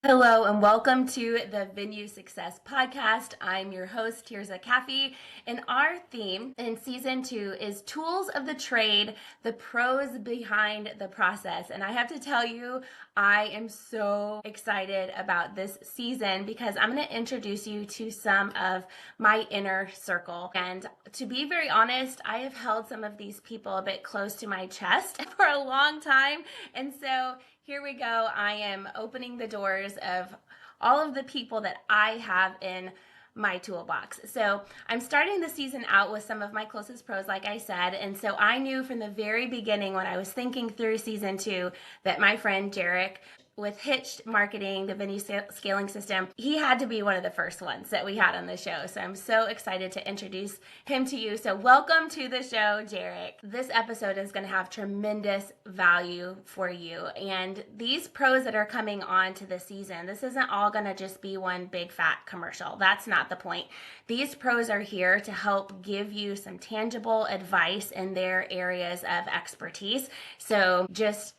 Hello and welcome to the Venue Success Podcast. I'm your host, Tirza Caffey, and our theme in season 2 is tools of the trade, the pros behind the process. And I have to tell you, I am so excited about this season because I'm going to introduce you to some of my inner circle. And to be very honest, I have held some of these people a bit close to my chest for a long time. And so here we go. I am opening the doors of all of the people that I have in my toolbox. So I'm starting the season out with some of my closest pros, like I said. And so I knew from the very beginning when I was thinking through season 2 that my friend Jarek with Hitched Marketing, the venue scaling system, he had to be one of the first ones that we had on the show. So I'm so excited to introduce him to you. So welcome to the show, Jarek. This episode is going to have tremendous value for you. And these pros that are coming on to the season, this isn't all going to just be one big fat commercial. That's not the point. These pros are here to help give you some tangible advice in their areas of expertise. So just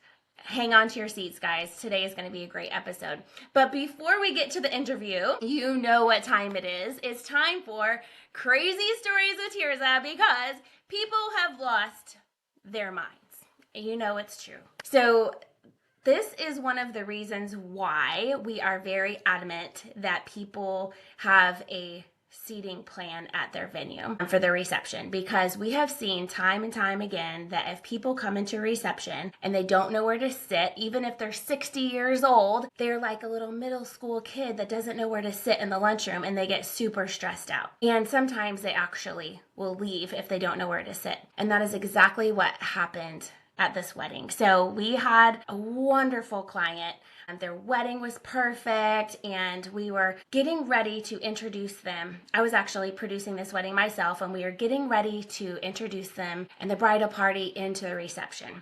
hang on to your seats, guys. Today is going to be a great episode. But before we get to the interview, you know what time it is. It's time for Crazy Stories with Tirza because people have lost their minds. And you know it's true. So this is one of the reasons why we are very adamant that people have a seating plan at their venue for the reception, because we have seen time and time again that if people come into a reception and they don't know where to sit, even if they're 60 years old, they're like a little middle school kid that doesn't know where to sit in the lunchroom, and they get super stressed out. And sometimes they actually will leave if they don't know where to sit. And that is exactly what happened at this wedding. So we had a wonderful client. Their wedding was perfect, and we were getting ready to introduce them. I was actually producing this wedding myself, and we were getting ready to introduce them and the bridal party into the reception.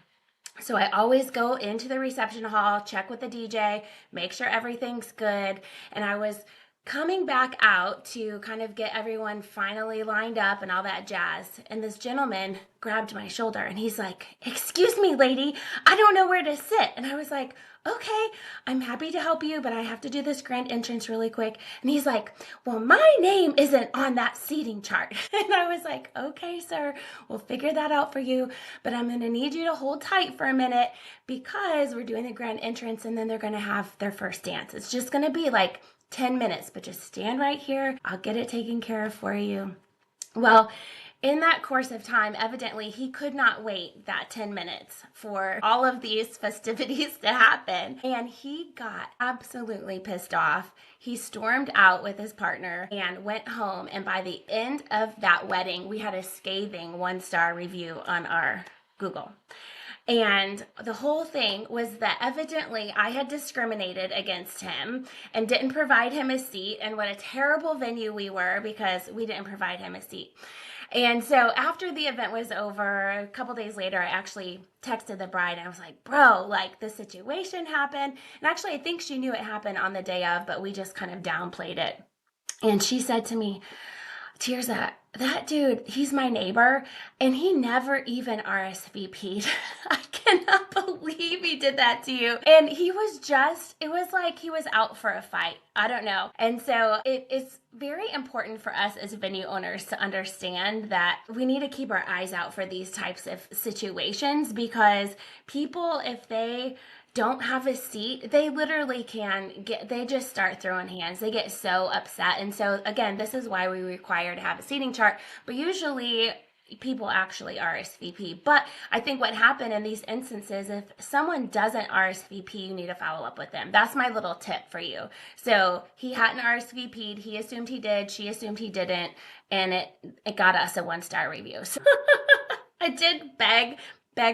So I always go into the reception hall, check with the DJ, make sure everything's good, and I was coming back out to kind of get everyone finally lined up and all that jazz. And this gentleman grabbed my shoulder and he's like, "Excuse me, lady, I don't know where to sit." And I was like, "Okay, I'm happy to help you, but I have to do this grand entrance really quick." And he's like, "Well, my name isn't on that seating chart." And I was like, "Okay, sir, we'll figure that out for you, but I'm going to need you to hold tight for a minute because we're doing the grand entrance and then they're going to have their first dance. It's just going to be like 10 minutes, but just stand right here. I'll get it taken care of for you." Well, in that course of time, evidently he could not wait that 10 minutes for all of these festivities to happen. And he got absolutely pissed off. He stormed out with his partner and went home. And by the end of that wedding, we had a scathing 1-star review on our Google. And the whole thing was that evidently I had discriminated against him and didn't provide him a seat, and what a terrible venue we were because we didn't provide him a seat. And so after the event was over, a couple days later, I actually texted the bride and I was like, "Bro, like this situation happened." And actually, I think she knew it happened on the day of, but we just kind of downplayed it. And she said to me, "Tirza, that dude, he's my neighbor, and he never even RSVP'd. I cannot believe he did that to you." And he was just, it was like he was out for a fight. I don't know. And so it's very important for us as venue owners to understand that we need to keep our eyes out for these types of situations, because people, if they don't have a seat, they literally they just start throwing hands. They get so upset. And so again, this is why we require to have a seating chart, but usually people actually RSVP. But I think what happened in these instances, if someone doesn't RSVP, you need to follow up with them. That's my little tip for you. So he hadn't RSVP'd, he assumed he did, she assumed he didn't, and it got us a 1-star review. So I did beg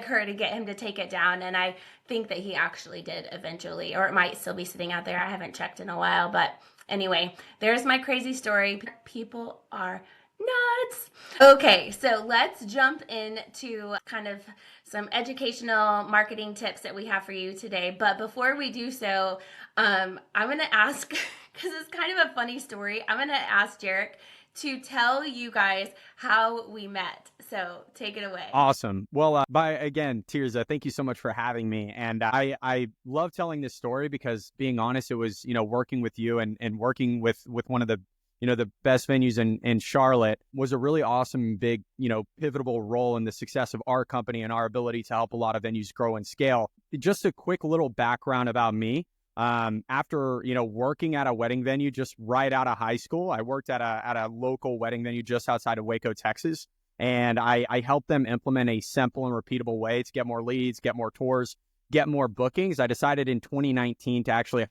her to get him to take it down, and I think that he actually did eventually, or it might still be sitting out there. I haven't checked in a while, but anyway, there's my crazy story. People are nuts. Okay, so let's jump into kind of some educational marketing tips that we have for you today. But before we do so, I'm going to ask, because it's kind of a funny story, I'm going to ask Jarek to tell you guys how we met. So take it away. Awesome. Well, again, Tirza, thank you so much for having me. And I love telling this story because, being honest, it was, working with you and working with one of the, the best venues in Charlotte was a really awesome, big, pivotal role in the success of our company and our ability to help a lot of venues grow and scale. Just a quick little background about me. After, working at a wedding venue just right out of high school, I worked at a local wedding venue just outside of Waco, Texas. And I helped them implement a simple and repeatable way to get more leads, get more tours, get more bookings. I decided in 2019 to actually,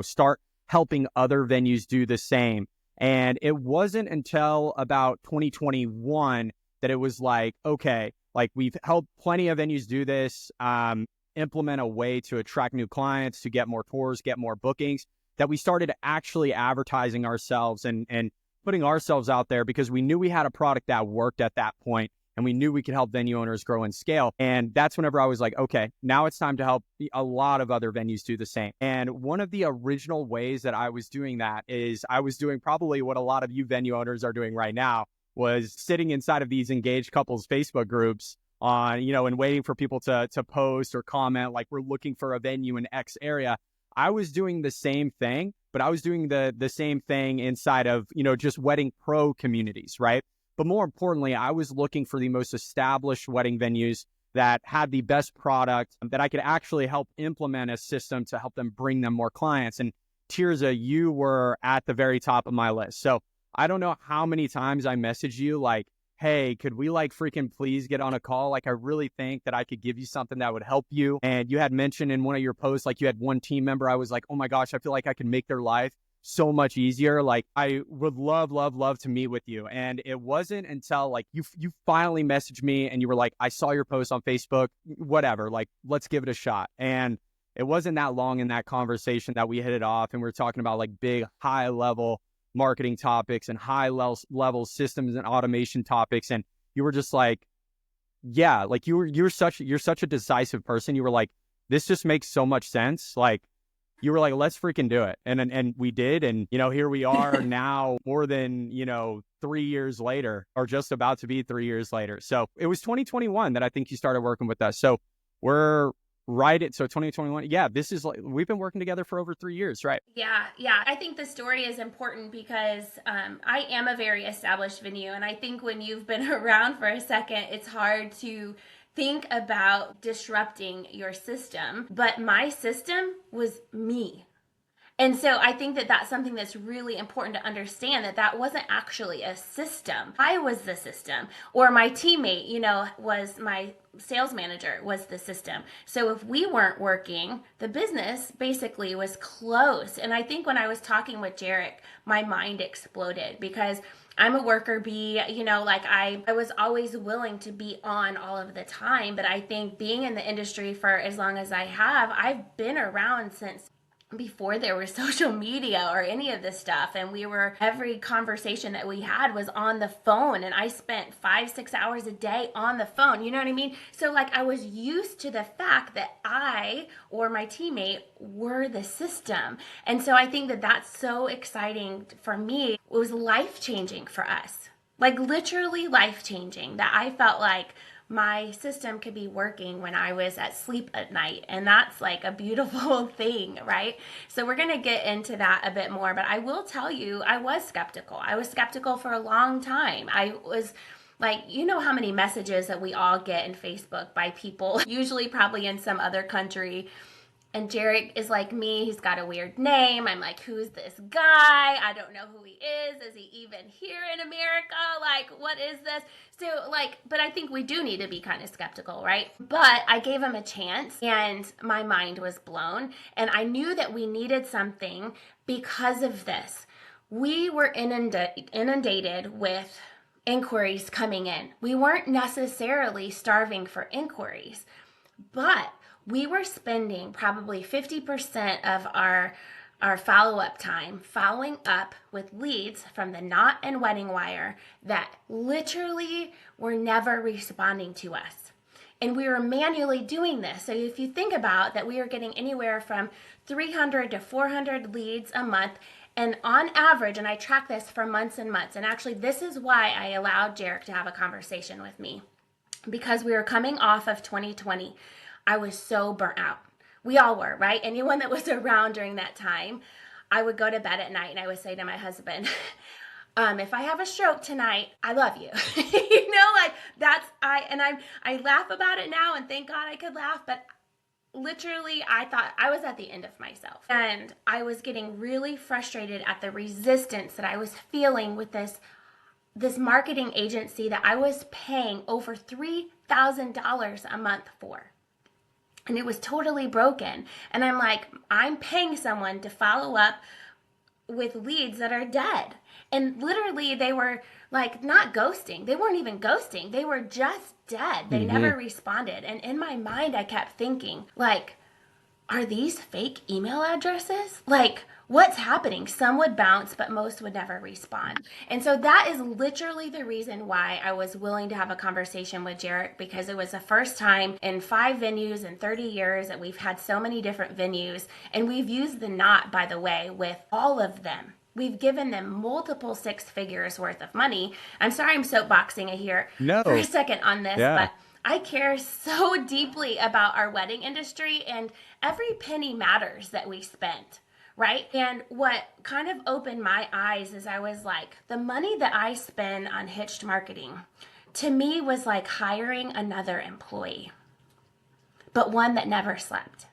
start helping other venues do the same. And it wasn't until about 2021 that it was like, okay, like we've helped plenty of venues do this, implement a way to attract new clients, to get more tours, get more bookings, that we started actually advertising ourselves and putting ourselves out there because we knew we had a product that worked at that point, and we knew we could help venue owners grow and scale. And that's whenever I was like, okay, now it's time to help a lot of other venues do the same. And one of the original ways that I was doing that is I was doing probably what a lot of you venue owners are doing right now, was sitting inside of these engaged couples Facebook groups on, and waiting for people to post or comment, like, we're looking for a venue in X area. I was doing the same thing, but I was doing the same thing inside of, just wedding pro communities, right? But more importantly, I was looking for the most established wedding venues that had the best product, that I could actually help implement a system to help them bring them more clients. And Tirza, you were at the very top of my list. So I don't know how many times I messaged you like, hey, could we freaking please get on a call? Like, I really think that I could give you something that would help you. And you had mentioned in one of your posts, like, you had one team member. I was like, oh my gosh, I feel like I can make their life so much easier. Like, I would love to meet with you. And it wasn't until like you finally messaged me and you were like, I saw your post on Facebook, whatever, like, let's give it a shot. And it wasn't that long in that conversation that we hit it off, and we were talking about like big, high level marketing topics and high level systems and automation topics. And you were just like, yeah, like you're such a decisive person. You were like, this just makes so much sense. Like, you were like, let's freaking do it. And we did. And, here we are now more than, 3 years later, or just about to be 3 years later. So it was 2021 that I think you started working with us. So we're so 2021. Yeah, this is like, we've been working together for over 3 years, right? Yeah. I think the story is important because I am a very established venue. And I think when you've been around for a second, it's hard to think about disrupting your system. But my system was me. And so I think that that's something that's really important to understand, that wasn't actually a system. I was the system, or my teammate, was my sales manager, was the system. So if we weren't working, the business basically was closed. And I think when I was talking with Jarek, my mind exploded because I'm a worker bee, like I was always willing to be on all of the time. But I think being in the industry for as long as I have, I've been around since before there was social media or any of this stuff. And every conversation that we had was on the phone. And I spent 5-6 hours a day on the phone. You know what I mean? So like, I was used to the fact that I or my teammate were the system. And so I think that that's so exciting for me. It was life-changing for us. Like, literally life-changing, that I felt like my system could be working when I was at sleep at night. And that's like a beautiful thing, right? So we're going to get into that a bit more. But I will tell you, I was skeptical. I was skeptical for a long time. I was like, how many messages that we all get in Facebook by people, usually probably in some other country. And Jarek is like me. He's got a weird name. I'm like, who's this guy? I don't know who he is. Is he even here in America? Like, what is this? So, like, but I think we do need to be kind of skeptical, right? But I gave him a chance and my mind was blown. And I knew that we needed something because of this. We were inundated with inquiries coming in. We weren't necessarily starving for inquiries, but we were spending probably 50% of our follow-up time following up with leads from the knot and wedding wire that literally were never responding to us. And we were manually doing this. So if you think about that, we were getting anywhere from 300 to 400 leads a month, And on average, and I track this for months and months, and actually this is why I allowed Jarek to have a conversation with me, because we were coming off of 2020. I was so burnt out. We all were, right? Anyone that was around during that time, I would go to bed at night and I would say to my husband, if I have a stroke tonight, I love you. Like I laugh about it now, and thank God I could laugh, but literally I thought I was at the end of myself. And I was getting really frustrated at the resistance that I was feeling with this marketing agency that I was paying over $3,000 a month for. And it was totally broken. And I'm like, I'm paying someone to follow up with leads that are dead. And literally they were like not ghosting. They weren't even ghosting. They were just dead. They never responded. And in my mind, I kept thinking, like, are these fake email addresses? Like, what's happening? Some would bounce, but most would never respond. And so that is literally the reason why I was willing to have a conversation with Jarek, because it was the first time in 5 venues in 30 years that we've had so many different venues. And we've used the knot, by the way, with all of them. We've given them multiple 6 figures worth of money. I'm sorry I'm soapboxing here for a second on this, but I care so deeply about our wedding industry, and every penny matters that we spent, right? And what kind of opened my eyes is I was like, the money that I spend on Hitched marketing to me was like hiring another employee, but one that never slept.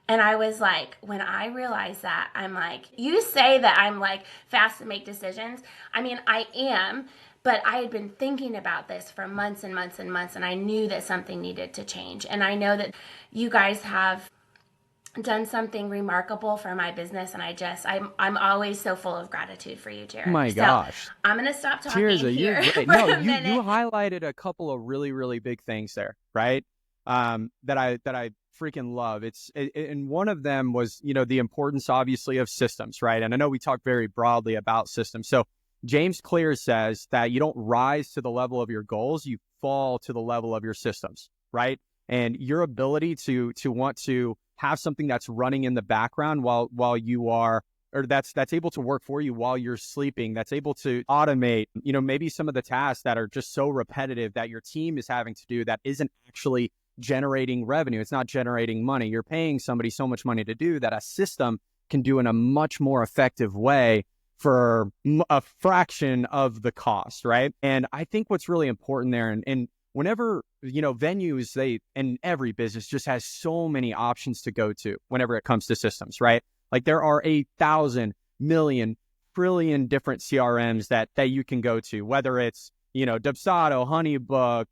And I was like, when I realized that, I'm like, you say that I'm like fast to make decisions. I mean, I am, but I had been thinking about this for months and months and months, and I knew that something needed to change. And I know that you guys have done something remarkable for my business, and I'm always so full of gratitude for you, Jarek. Oh my gosh. I'm going to stop talking Tirza, here you're great. for No, a you minute. highlighted a couple of really, really big things there, right? That I freaking love. And one of them was, the importance obviously of systems, right? And I know we talk very broadly about systems. So James Clear says that you don't rise to the level of your goals, you fall to the level of your systems, right? And your ability to want to have something that's running in the background while you are, or that's able to work for you while you're sleeping, that's able to automate, maybe some of the tasks that are just so repetitive that your team is having to do that isn't actually generating revenue. It's not generating money. You're paying somebody so much money to do that a system can do in a much more effective way for a fraction of the cost, right? And I think what's really important there, and whenever, venues, and every business just has so many options to go to whenever it comes to systems, right? Like there are 1,000 million trillion different CRMs that you can go to, whether it's, Dubsado, Honeybook,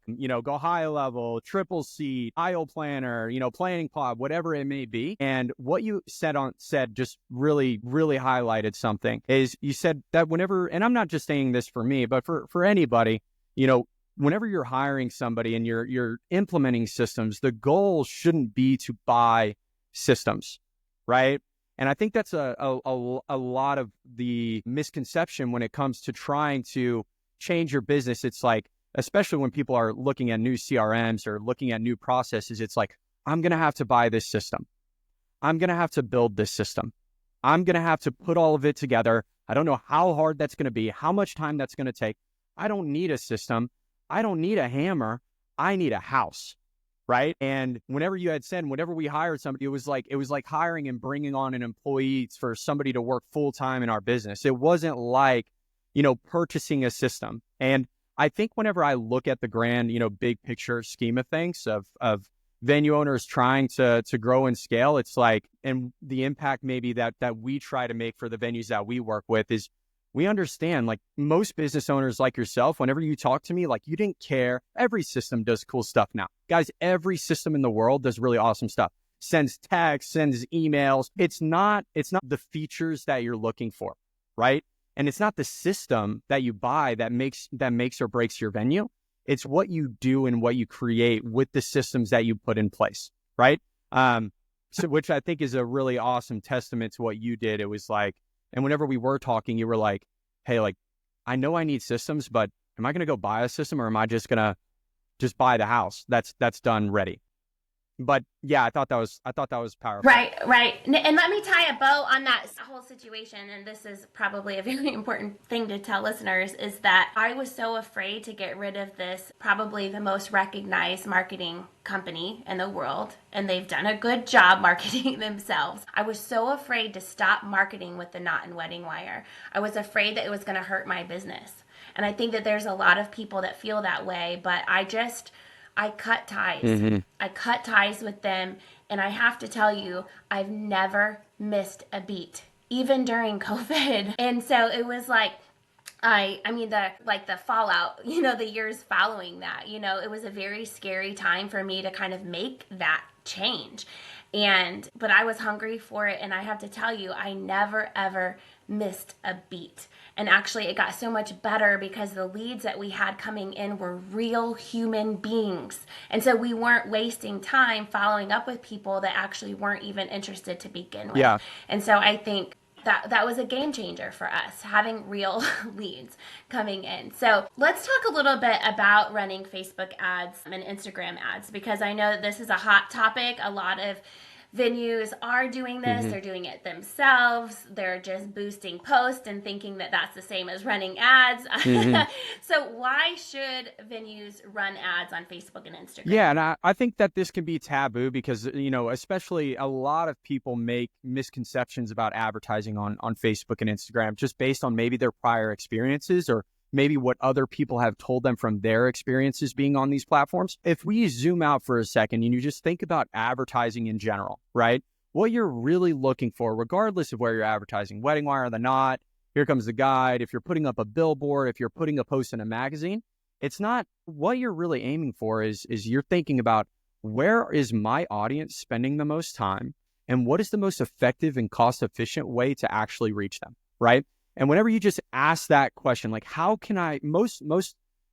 Go High Level, Triple C, Aisle Planner, Planning Pod, whatever it may be. And what you said just really, really highlighted something, is you said that whenever, and I'm not just saying this for me, but for anybody, whenever you're hiring somebody and you're implementing systems, the goal shouldn't be to buy systems, right? And I think that's a lot of the misconception when it comes to trying to change your business. It's like, especially when people are looking at new CRMs or looking at new processes, it's like, I'm going to have to buy this system. I'm going to have to build this system. I'm going to have to put all of it together. I don't know how hard that's going to be, how much time that's going to take. I don't need a system. I don't need a hammer. I need a house, right? And whenever we hired somebody, it was like hiring and bringing on an employee for somebody to work full time in our business. It wasn't like, purchasing a system. And I think whenever I look at the grand, big picture scheme of things of venue owners trying to grow and scale, it's like, and the impact maybe that we try to make for the venues that we work with is, we understand, like most business owners like yourself, whenever you talk to me, like you didn't care. Every system does cool stuff now. Guys, every system in the world does really awesome stuff. Sends texts, sends emails. It's not the features that you're looking for, right? And it's not the system that you buy that makes or breaks your venue. It's what you do and what you create with the systems that you put in place, right? So which I think is a really awesome testament to what you did. It was like, and whenever we were talking, you were like, hey, like, I know I need systems, but am I going to go buy a system, or am I just going to buy the house that's done ready? But yeah, I thought that was powerful. Right, right. And let me tie a bow on that whole situation. And this is probably a very important thing to tell listeners is that I was so afraid to get rid of this, probably the most recognized marketing company in the world. And they've done a good job marketing themselves. I was so afraid to stop marketing with the Knot and Wedding Wire. I was afraid that it was going to hurt my business. And I think that there's a lot of people that feel that way, but I cut ties. Mm-hmm. I cut ties with them. And I have to tell you, I've never missed a beat, even during COVID. And so it was like, I mean, the fallout, the years following that, it was a very scary time for me to kind of make that change. But I was hungry for it. And I have to tell you, I never, ever missed a beat. And actually, it got so much better because the leads that we had coming in were real human beings. And so we weren't wasting time following up with people that actually weren't even interested to begin with. Yeah. And so I think that was a game changer for us, having real leads coming in. So let's talk a little bit about running Facebook ads and Instagram ads, because I know that this is a hot topic. A lot of venues are doing this. Mm-hmm. They're doing it themselves. They're just boosting posts and thinking that that's the same as running ads. Mm-hmm. So why should venues run ads on Facebook and Instagram? Yeah, and I think that this can be taboo because, especially a lot of people make misconceptions about advertising on Facebook and Instagram just based on maybe their prior experiences or maybe what other people have told them from their experiences being on these platforms. If we zoom out for a second and you just think about advertising in general, right? What you're really looking for, regardless of where you're advertising, Wedding Wire or the Knot, Here Comes the Guide, if you're putting up a billboard, if you're putting a post in a magazine, it's not what you're really aiming for is you're thinking about where is my audience spending the most time and what is the most effective and cost efficient way to actually reach them, right? And whenever you just ask that question, like how can I, most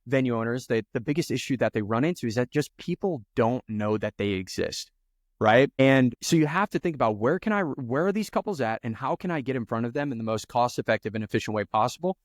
venue owners, the biggest issue that they run into is that just people don't know that they exist, right? And so you have to think about where are these couples at and how can I get in front of them in the most cost effective and efficient way possible?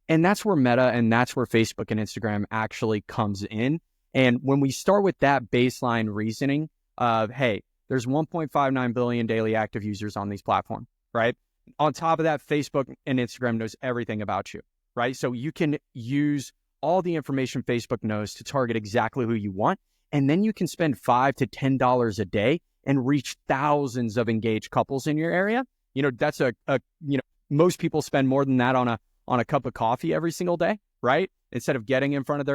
And that's where Meta and that's where Facebook and Instagram actually comes in. And when we start with that baseline reasoning of, hey, there's 1.59 billion daily active users on these platforms, right? On top of that, Facebook and Instagram knows everything about you, right? So you can use all the information Facebook knows to target exactly who you want. And then you can spend $5 to $10 a day and reach thousands of engaged couples in your area. That's most people spend more than that on a cup of coffee every single day, right? Instead of getting in front of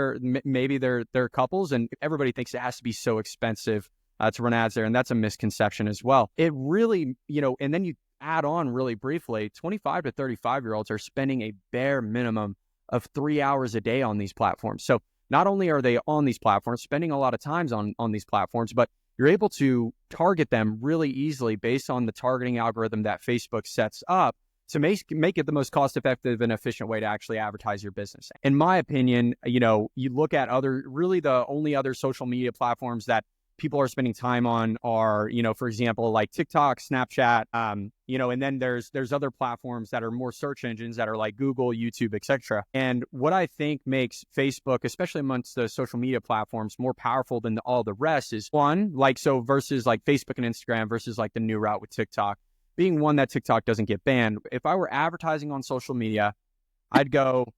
their couples. And everybody thinks it has to be so expensive to run ads there. And that's a misconception as well. It really, and then you add on really briefly, 25 to 35-year-olds are spending a bare minimum of 3 hours a day on these platforms. So not only are they on these platforms, spending a lot of times on these platforms, but you're able to target them really easily based on the targeting algorithm that Facebook sets up to make it the most cost-effective and efficient way to actually advertise your business. In my opinion, you look at the only other social media platforms that people are spending time on are, for example, like TikTok, Snapchat, and then there's other platforms that are more search engines that are like Google, YouTube, etc. And what I think makes Facebook, especially amongst the social media platforms, more powerful than all the rest is one, versus like Facebook and Instagram versus like the new route with TikTok, being one that TikTok doesn't get banned. If I were advertising on social media, I'd go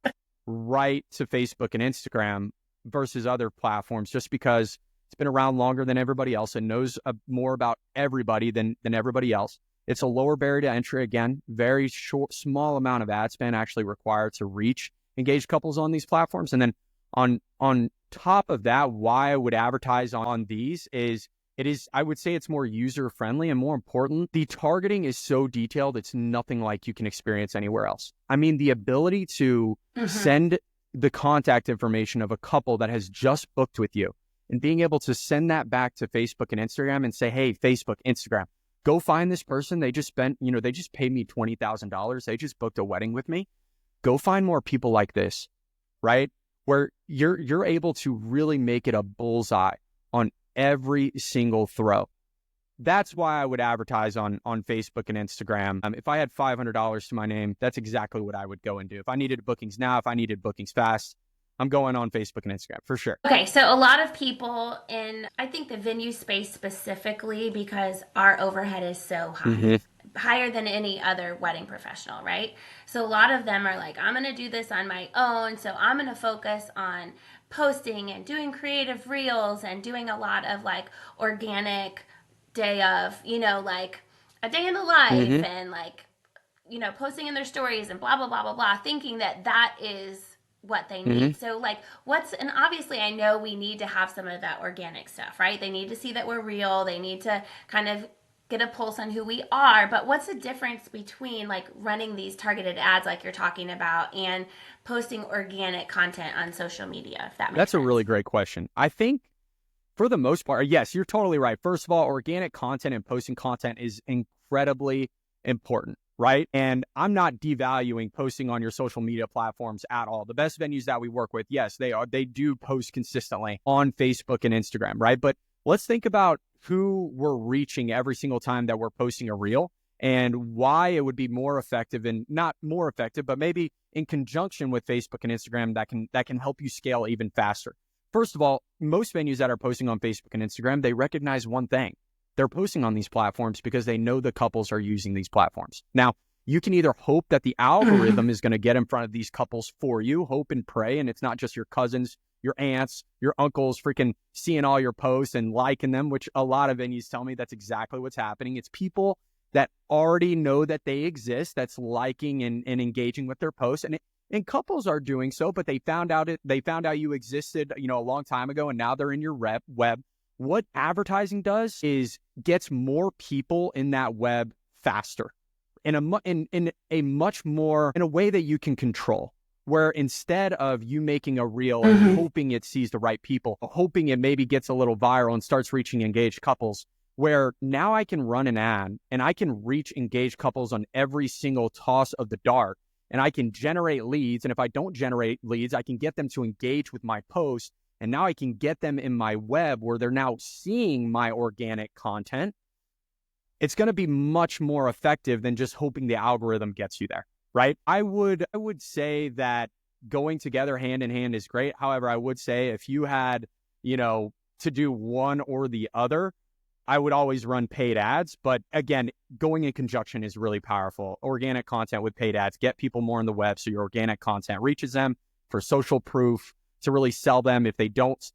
right to Facebook and Instagram versus other platforms just because it's been around longer than everybody else and knows more about everybody than everybody else. It's a lower barrier to entry. Again, very small amount of ad spend actually required to reach engaged couples on these platforms. And then on top of that, why I would advertise on these is I would say it's more user friendly, and more important, the targeting is so detailed. It's nothing like you can experience anywhere else. I mean, the ability to send the contact information of a couple that has just booked with you and being able to send that back to Facebook and Instagram and say, hey, Facebook, Instagram, go find this person. They just paid me $20,000. They just booked a wedding with me. Go find more people like this, right? Where you're able to really make it a bullseye on every single throw. That's why I would advertise on Facebook and Instagram. If I had $500 to my name, that's exactly what I would go and do. If I needed bookings now, if I needed bookings fast, I'm going on Facebook and Instagram for sure. Okay, so a lot of people in, I think the venue space specifically, because our overhead is so high, higher than any other wedding professional, right? So a lot of them are like, I'm going to do this on my own. So I'm going to focus on posting and doing creative reels and doing a lot of like organic day of, like a day in the life and like, posting in their stories and blah, blah, blah, blah, blah, thinking that that is what they need. So like and obviously I know we need to have some of that organic stuff, right? They need to see that we're real. They need to kind of get a pulse on who we are. But what's the difference between like running these targeted ads like you're talking about and posting organic content on social media, if that makes That's sense? a really great question. I think for the most part, yes, you're totally right. First of all, organic content and posting content is incredibly important, right? And I'm not devaluing posting on your social media platforms at all. The best venues that we work with, yes, they do post consistently on Facebook and Instagram, right? But let's think about who we're reaching every single time that we're posting a reel and why it would be more effective, and not more effective, but maybe in conjunction with Facebook and Instagram that can help you scale even faster. First of all, most venues that are posting on Facebook and Instagram, they recognize one thing. They're posting on these platforms because they know the couples are using these platforms. Now, you can either hope that the algorithm is going to get in front of these couples for you, hope and pray, and it's not just your cousins, your aunts, your uncles freaking seeing all your posts and liking them, which a lot of venues tell me that's exactly what's happening. It's people that already know that they exist, that's liking and engaging with their posts. And couples are doing so, but they found out you existed, a long time ago, and now they're in your web. What advertising does is gets more people in that web faster in a way that you can control. Where instead of you making a reel and hoping it sees the right people, hoping it maybe gets a little viral and starts reaching engaged couples, where now I can run an ad and I can reach engaged couples on every single toss of the dart. And I can generate leads. And if I don't generate leads, I can get them to engage with my post. And now I can get them in my web where they're now seeing my organic content. It's going to be much more effective than just hoping the algorithm gets you there, right? I would say that going together hand in hand is great. However, I would say if you had, to do one or the other, I would always run paid ads. But again, going in conjunction is really powerful. Organic content with paid ads, get people more on the web so your organic content reaches them for social proof, to really sell them if they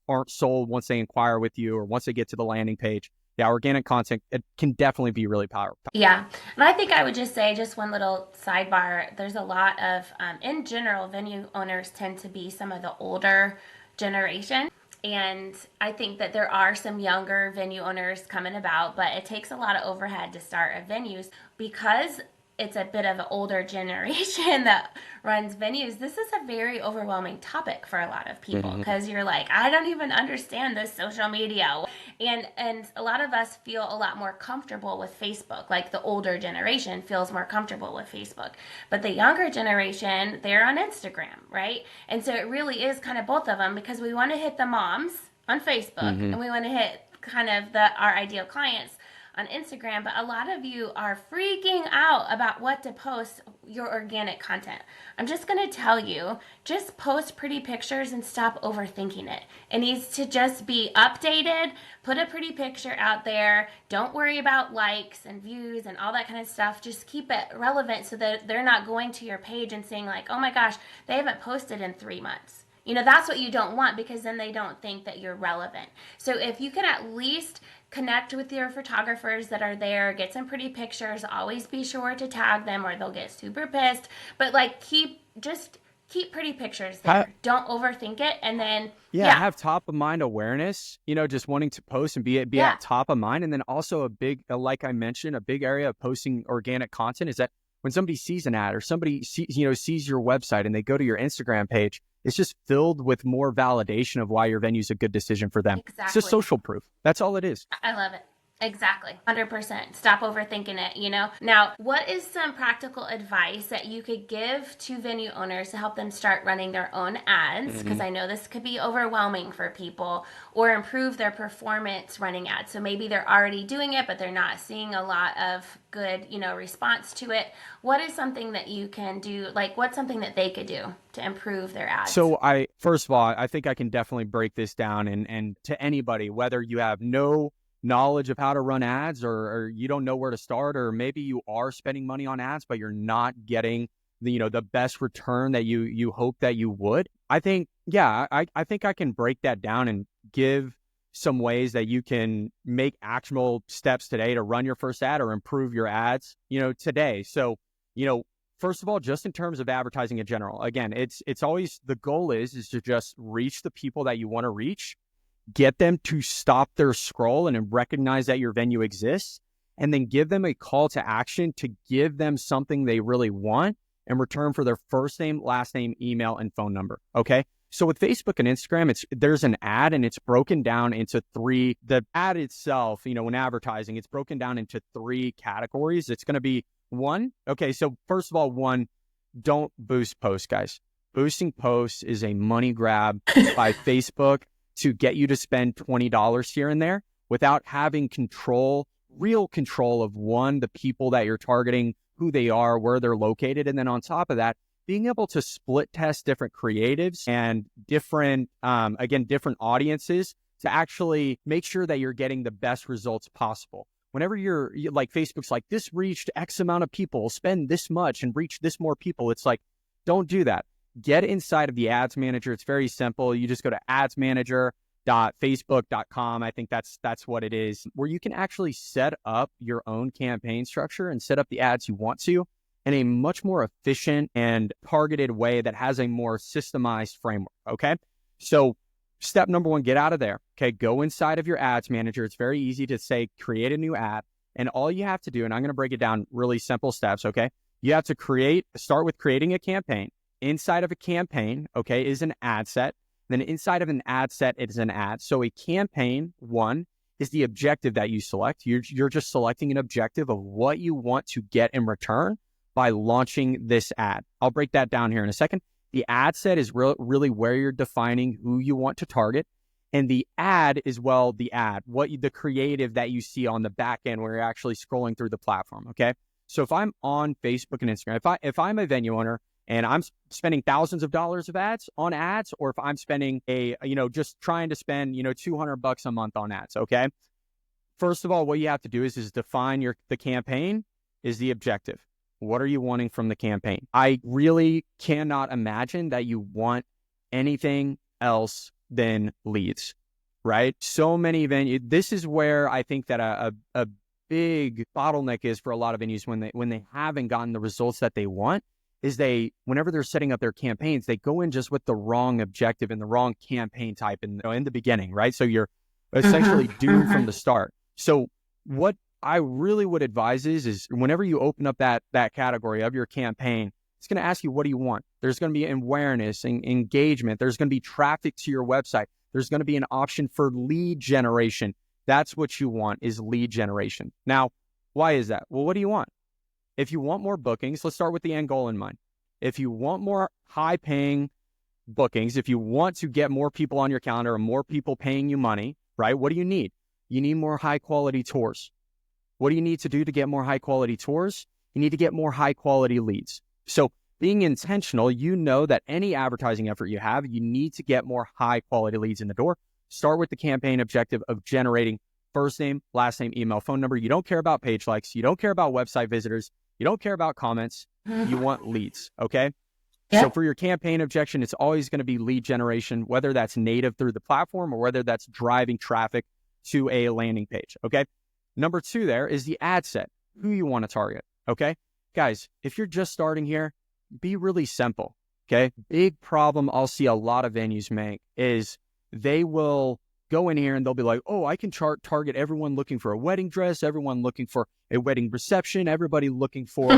aren't sold once they inquire with you or once they get to the landing page. Yeah, organic content, it can definitely be really powerful. Yeah. And I think I would just say, just one little sidebar, there's a lot of, in general, venue owners tend to be some of the older generation. And I think that there are some younger venue owners coming about, but it takes a lot of overhead to start a venues because it's a bit of an older generation that runs venues. This is a very overwhelming topic for a lot of people because you're like, I don't even understand this social media. And a lot of us feel a lot more comfortable with Facebook. Like the older generation feels more comfortable with Facebook. But the younger generation, they're on Instagram, right? And so it really is kind of both of them because we want to hit the moms on Facebook and we want to hit kind of our ideal clients on Instagram, but a lot of you are freaking out about what to post your organic content. I'm just going to tell you, just post pretty pictures and stop overthinking it. It needs to just be updated, put a pretty picture out there. Don't worry about likes and views and all that kind of stuff. Just keep it relevant so that they're not going to your page and saying like, oh my gosh, they haven't posted in 3 months. That's what you don't want because then they don't think that you're relevant. So if you can at least connect with your photographers that are there, get some pretty pictures, always be sure to tag them or they'll get super pissed. But like keep pretty pictures there. Don't overthink it. And then have top of mind awareness, just wanting to post and be at top of mind. And then also like I mentioned, a big area of posting organic content is that when somebody sees an ad or somebody sees your website and they go to your Instagram page, it's just filled with more validation of why your venue is a good decision for them. Exactly. It's just social proof. That's all it is. I love it. Exactly. 100%. Stop overthinking it, you know? Now, what is some practical advice that you could give to venue owners to help them start running their own ads? Because I know this could be overwhelming for people, or improve their performance running ads. So maybe they're already doing it, but they're not seeing a lot of good, response to it. What is something that you can do? Like, what's something that they could do to improve their ads? So first of all, I think I can definitely break this down and to anybody, whether you have no knowledge of how to run ads or you don't know where to start, or maybe you are spending money on ads, but you're not getting the best return that you hope that you would. I think, I think I can break that down and give some ways that you can make actionable steps today to run your first ad or improve your ads, today. So, first of all, just in terms of advertising in general, again, it's always the goal is to just reach the people that you want to reach, get them to stop their scroll and recognize that your venue exists, and then give them a call to action to give them something they really want in return for their first name, last name, email, and phone number. Okay. So with Facebook and Instagram, there's an ad and it's broken down into three. The ad itself, when advertising, it's broken down into three categories. It's going to be one. Okay. So first of all, one, don't boost posts, guys. Boosting posts is a money grab by Facebook to get you to spend $20 here and there without having real control of one, the people that you're targeting, who they are, where they're located. And then on top of that, being able to split test different creatives and different audiences to actually make sure that you're getting the best results possible. Whenever you're like, Facebook's like, this reached X amount of people, spend this much and reach this more people. It's like, don't do that. Get inside of the ads manager. It's very simple. You just go to adsmanager.facebook.com. I think that's what it is, where you can actually set up your own campaign structure and set up the ads you want to in a much more efficient and targeted way that has a more systemized framework. Okay. So step number one, get out of there. Okay. Go inside of your ads manager. It's very easy to say, create a new ad. And all you have to do, and I'm going to break it down really simple steps. Okay. You have to start with creating a campaign. Inside of a campaign, okay, is an ad set. Then inside of an ad set, it is an ad. So a campaign, one, is the objective that you select. You're just selecting an objective of what you want to get in return by launching this ad. I'll break that down here in a second. The ad set is really where you're defining who you want to target. And the ad is, the creative that you see on the back end where you're actually scrolling through the platform, okay? So if I'm on Facebook and Instagram, if I'm a venue owner, and I'm spending thousands of dollars of ads, or if I'm spending just trying to spend, $200 a month on ads. Okay. First of all, what you have to do is define the campaign is the objective. What are you wanting from the campaign? I really cannot imagine that you want anything else than leads, right? So many venues. This is where I think that a big bottleneck is for a lot of venues when they haven't gotten the results that they want. Is whenever they're setting up their campaigns, they go in just with the wrong objective and the wrong campaign type in the beginning, right? So you're essentially doomed from the start. So what I really would advise is whenever you open up that category of your campaign, it's going to ask you, what do you want? There's going to be awareness and engagement. There's going to be traffic to your website. There's going to be an option for lead generation. That's what you want, is lead generation. Now, why is that? Well, what do you want? If you want more bookings, let's start with the end goal in mind. If you want more high-paying bookings, if you want to get more people on your calendar and more people paying you money, right? What do you need? You need more high-quality tours. What do you need to do to get more high-quality tours? You need to get more high-quality leads. So being intentional, that any advertising effort you have, you need to get more high-quality leads in the door. Start with the campaign objective of generating first name, last name, email, phone number. You don't care about page likes. You don't care about website visitors. You don't care about comments. You want leads, okay? Yep. So for your campaign objection, it's always going to be lead generation, whether that's native through the platform or whether that's driving traffic to a landing page, okay? Number two there is the ad set, who you want to target, okay? Guys, if you're just starting here, be really simple, okay? Big problem I'll see a lot of venues make is they will go in here and they'll be like, oh, I can target everyone looking for a wedding dress, everyone looking for a wedding reception, everybody looking for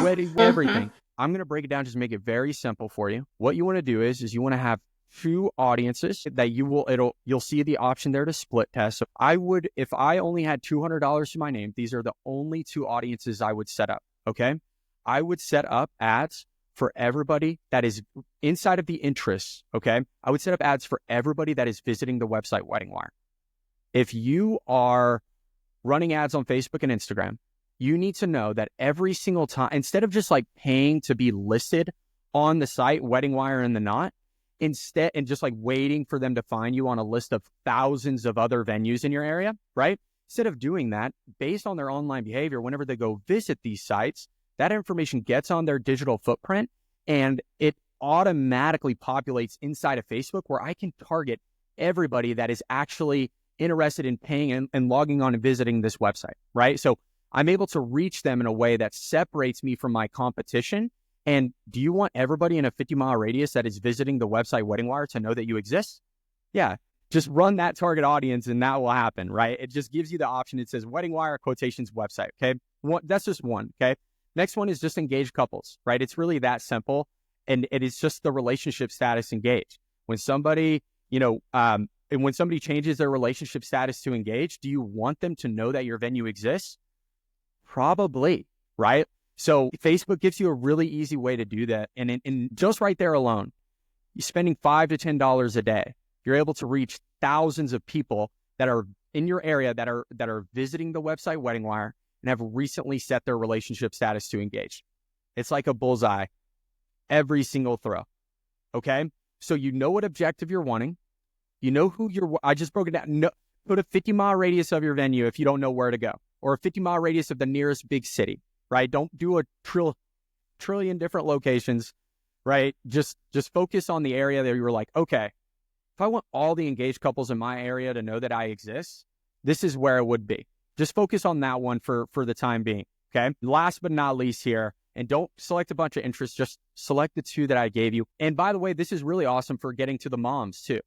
wedding, everything. I'm going to break it down, just make it very simple for you. What you want to do is you want to have two audiences that you'll see the option there to split test. So if I only had $200 to my name, these are the only two audiences I would set up. Okay. I would set up ads for everybody that is inside of the interests. Okay. I would set up ads for everybody that is visiting the website Wedding Wire. If you are running ads on Facebook and Instagram, you need to know that every single time, instead of just like paying to be listed on the site, Wedding Wire and the Knot, instead, and just like waiting for them to find you on a list of thousands of other venues in your area, right? Instead of doing that, based on their online behavior, whenever they go visit these sites, that information gets on their digital footprint and it automatically populates inside of Facebook where I can target everybody that is actually interested in paying and logging on and visiting this website, right? So I'm able to reach them in a way that separates me from my competition. And do you want everybody in a 50-mile radius that is visiting the website Wedding Wire to know that you exist? Yeah, just run that target audience and that will happen, right? It just gives you the option. It says Wedding Wire quotations website, okay? That's just one, okay? Next one is just engaged couples, right? It's really that simple. And it is just the relationship status engaged. When somebody, and when somebody changes their relationship status to engaged, do you want them to know that your venue exists? Probably, right? So Facebook gives you a really easy way to do that. And just right there alone, you're spending $5 to $10 a day. You're able to reach thousands of people that are in your area that are visiting the website Wedding Wire and have recently set their relationship status to engaged. It's like a bullseye every single throw. Okay. So you know what objective you're wanting. You know who I just broke it down. No, put a 50-mile radius of your venue if you don't know where to go, or a 50-mile radius of the nearest big city, right? Don't do a trillion different locations, right? Just focus on the area that you were like, okay, if I want all the engaged couples in my area to know that I exist, this is where it would be. Just focus on that one for the time being, okay? Last but not least here, and don't select a bunch of interests, just select the two that I gave you. And by the way, this is really awesome for getting to the moms too,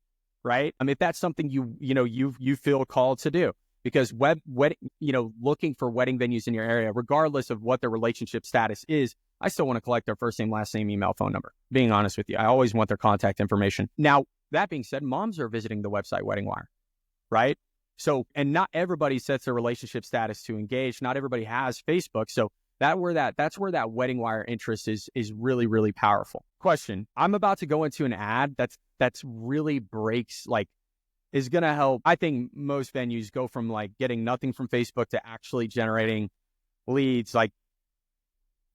right? If that's something you feel called to do, because looking for wedding venues in your area, regardless of what their relationship status is, I still want to collect their first name, last name, email, phone number. Being honest with you, I always want their contact information. Now, that being said, moms are visiting the website Wedding Wire, right? So, and not everybody sets their relationship status to engage. Not everybody has Facebook. So that's where that Wedding Wire interest is really, really powerful. Question. I'm about to go into an ad that's really is going to help. I think most venues go from like getting nothing from Facebook to actually generating leads like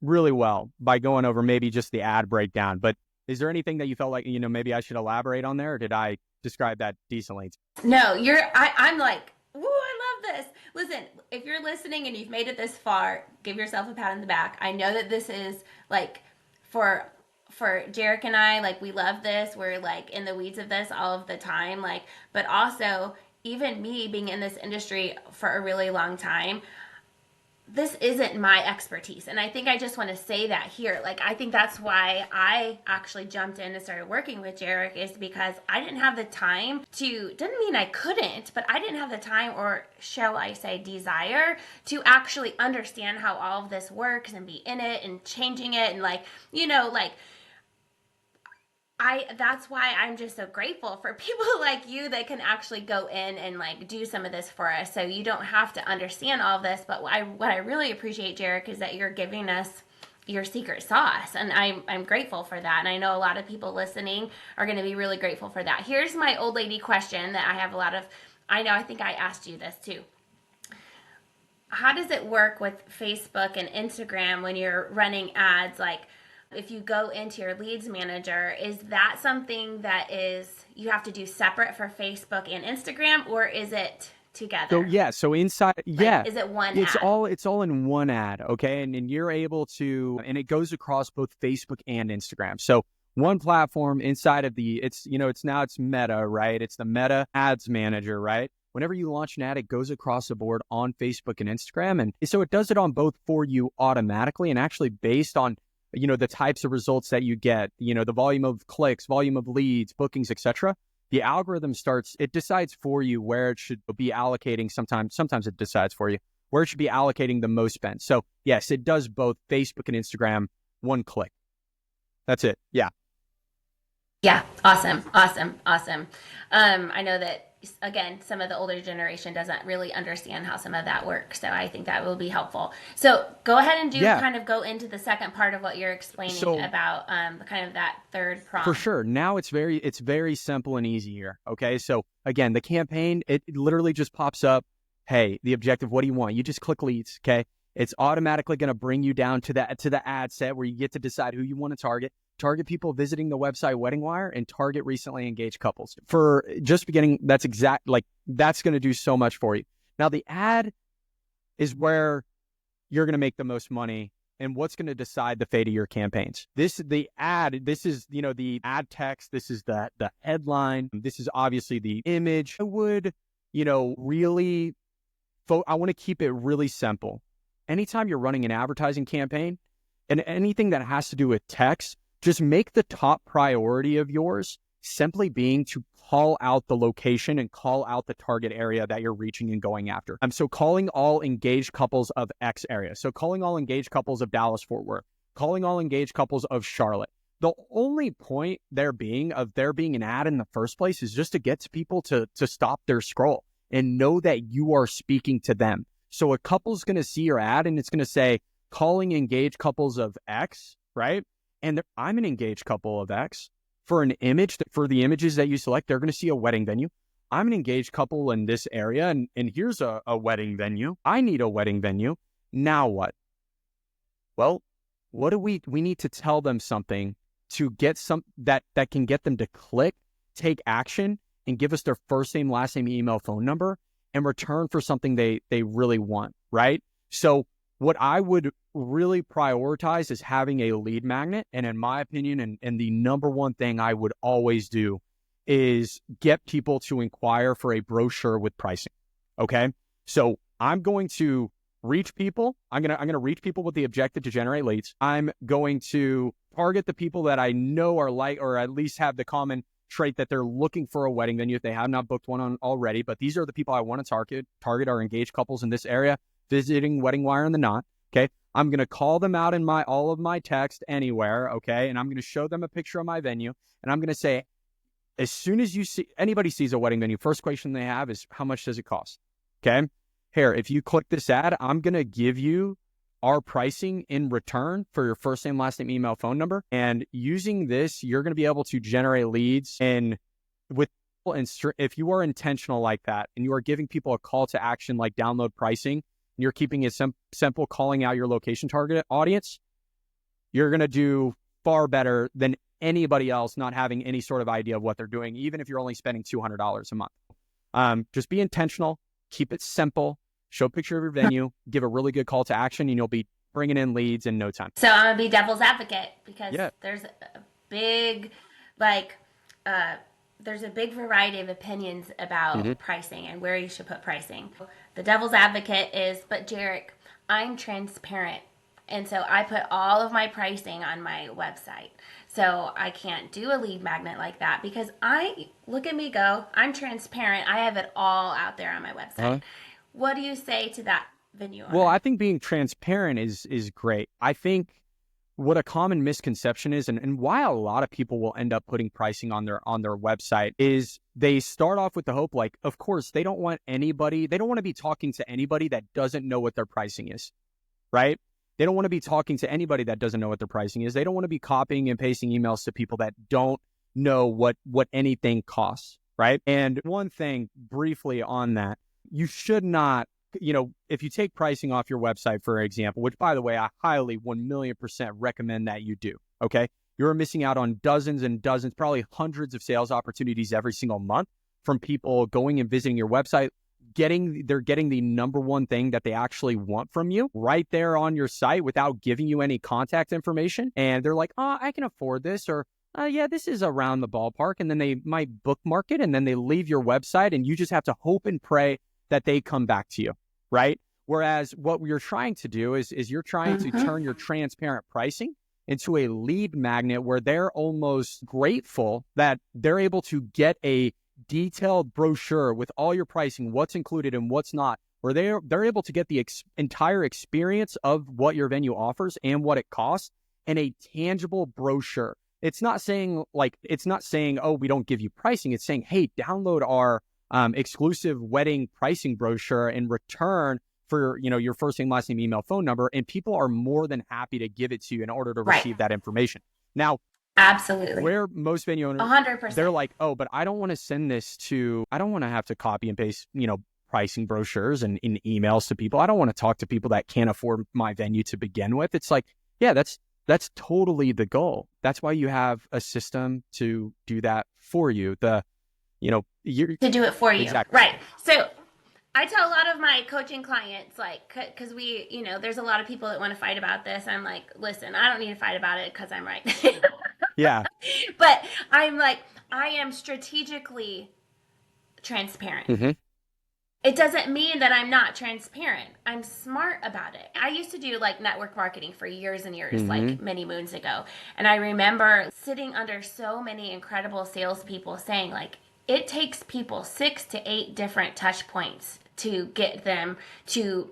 really well by going over maybe just the ad breakdown. But is there anything that you felt like, maybe I should elaborate on there, or did I describe that decently? No, I'm like, ooh, I love this. Listen, if you're listening and you've made it this far, give yourself a pat on the back. I know that this is like for Jarek and I, like, we love this. We're like in the weeds of this all of the time. Like, but also even me being in this industry for a really long time, this isn't my expertise. And I think I just want to say that here. Like, I think that's why I actually jumped in and started working with Jarek, is because I didn't have the time doesn't mean I couldn't, but I didn't have the time, or shall I say desire, to actually understand how all of this works and be in it and changing it. And that's why I'm just so grateful for people like you that can actually go in and like do some of this for us. So you don't have to understand all of this. But what I really appreciate, Jarek, is that you're giving us your secret sauce. And I'm grateful for that. And I know a lot of people listening are going to be really grateful for that. Here's my old lady question that I have I think I asked you this too. How does it work with Facebook and Instagram when you're running ads? Like, if you go into your leads manager, is that something that you have to do separate for Facebook and Instagram, or is it together? So inside, is it one it's ad? It's all in one ad, okay? And you're able to, and it goes across both Facebook and Instagram. So one platform inside of it's Meta, right? It's the Meta Ads Manager, right? Whenever you launch an ad, it goes across the board on Facebook and Instagram. And so it does it on both for you automatically, and actually based on the types of results that you get, the volume of clicks, volume of leads, bookings, etc. The algorithm it decides for you where it should be allocating. Sometimes it decides for you where it should be allocating the most spend. So yes, it does both Facebook and Instagram, one click. That's it. Yeah. Yeah, awesome, awesome, awesome. I know that again, some of the older generation doesn't really understand how some of that works, so I think that will be helpful. So go ahead and Yeah. kind of go into the second part of what you're explaining So about kind of that third for prong. sure. Now it's very simple and easy here. Okay. So again, the campaign, it literally just pops up. Hey, the objective, what do you want? You just click leads. Okay. It's automatically going to bring you down to the ad set where you get to decide who you want to target. Target people visiting the website Wedding Wire and target recently engaged couples. For just beginning, that's going to do so much for you. Now the ad is where you're going to make the most money and what's going to decide the fate of your campaigns. This is the ad text. This is the headline. This is obviously the image. I would, really, I want to keep it really simple. Anytime you're running an advertising campaign and anything that has to do with text, just make the top priority of yours simply being to call out the location and call out the target area that you're reaching and going after. So calling all engaged couples of X area. So calling all engaged couples of Dallas Fort Worth, calling all engaged couples of Charlotte. The only point there being an ad in the first place is just to get to people to stop their scroll and know that you are speaking to them. So a couple's going to see your ad and it's going to say calling engaged couples of X, right? And I'm an engaged couple of X. For an image, for the images that you select, they're going to see a wedding venue. I'm an engaged couple in this area, and here's a wedding venue. I need a wedding venue. Now what? Well, what do we need to tell them something to get some that can get them to click, take action, and give us their first name, last name, email, phone number, and return for something they really want, right? So what I would really prioritize is having a lead magnet. And in my opinion, and the number one thing I would always do is get people to inquire for a brochure with pricing. Okay. So I'm going to reach people. I'm going to reach people with the objective to generate leads. I'm going to target the people that I know are or at least have the common trait that they're looking for a wedding venue if they have not booked one on already. But these are the people I want to target are engaged couples in this area visiting Wedding Wire and the Knot. Okay. I'm going to call them out in all of my text anywhere. Okay. And I'm going to show them a picture of my venue. And I'm going to say, as soon as anybody sees a wedding venue, first question they have is, how much does it cost? Okay. Here, if you click this ad, I'm going to give you our pricing in return for your first name, last name, email, phone number. And using this, you're going to be able to generate leads. And if you are intentional like that, and you are giving people a call to action, like download pricing, and you're keeping it simple, calling out your location target audience, you're going to do far better than anybody else not having any sort of idea of what they're doing, even if you're only spending $200 a month. Just be intentional, keep it simple, show a picture of your venue, give a really good call to action, and you'll be bringing in leads in no time. So I'm going to be devil's advocate because there's a big, there's a big variety of opinions about pricing and where you should put pricing. The devil's advocate is, but Jarek, I'm transparent. And so I put all of my pricing on my website. So I can't do a lead magnet like that because look at me go, I'm transparent. I have it all out there on my website. What do you say to that venue owner? Well, I think being transparent is great. I think what a common misconception is, and why a lot of people will end up putting pricing on their website, is they start off with the hope, like, of course, they don't want to be talking to anybody that doesn't know what their pricing is, right? They don't want to be talking to anybody that doesn't know what their pricing is. They don't want to be copying and pasting emails to people that don't know what anything costs, right? And one thing briefly on that, you should not, if you take pricing off your website, for example, which, by the way, I highly 1,000,000% recommend that you do, okay? You're missing out on dozens and dozens, probably hundreds of sales opportunities every single month from people going and visiting your website, they're getting the number one thing that they actually want from you right there on your site without giving you any contact information. And they're like, oh, I can afford this, or yeah, this is around the ballpark. And then they might bookmark it, and then they leave your website, and you just have to hope and pray that they come back to you, right? Whereas what you're trying to do is you're trying to turn your transparent pricing into a lead magnet where they're almost grateful that they're able to get a detailed brochure with all your pricing, what's included and what's not, where they're able to get the entire experience of what your venue offers and what it costs in a tangible brochure it's not saying oh, we don't give you pricing. It's saying, hey, download our exclusive wedding pricing brochure in return for, your first name, last name, email, phone number. And people are more than happy to give it to you in order to receive that information. Now, absolutely, where most venue owners, 100%, they're like, oh, but I don't want to have to copy and paste, pricing brochures and in emails to people. I don't want to talk to people that can't afford my venue to begin with. It's like, yeah, that's totally the goal. That's why you have a system to do that for you. To do it for you. Exactly. Right. So I tell a lot of my coaching clients, like, because there's a lot of people that want to fight about this. I'm like, listen, I don't need to fight about it because I'm right. Yeah. But I'm like, I am strategically transparent. Mm-hmm. It doesn't mean that I'm not transparent. I'm smart about it. I used to do like network marketing for years and years, like many moons ago. And I remember sitting under so many incredible salespeople saying, like, it takes people 6 to 8 different touch points to get them to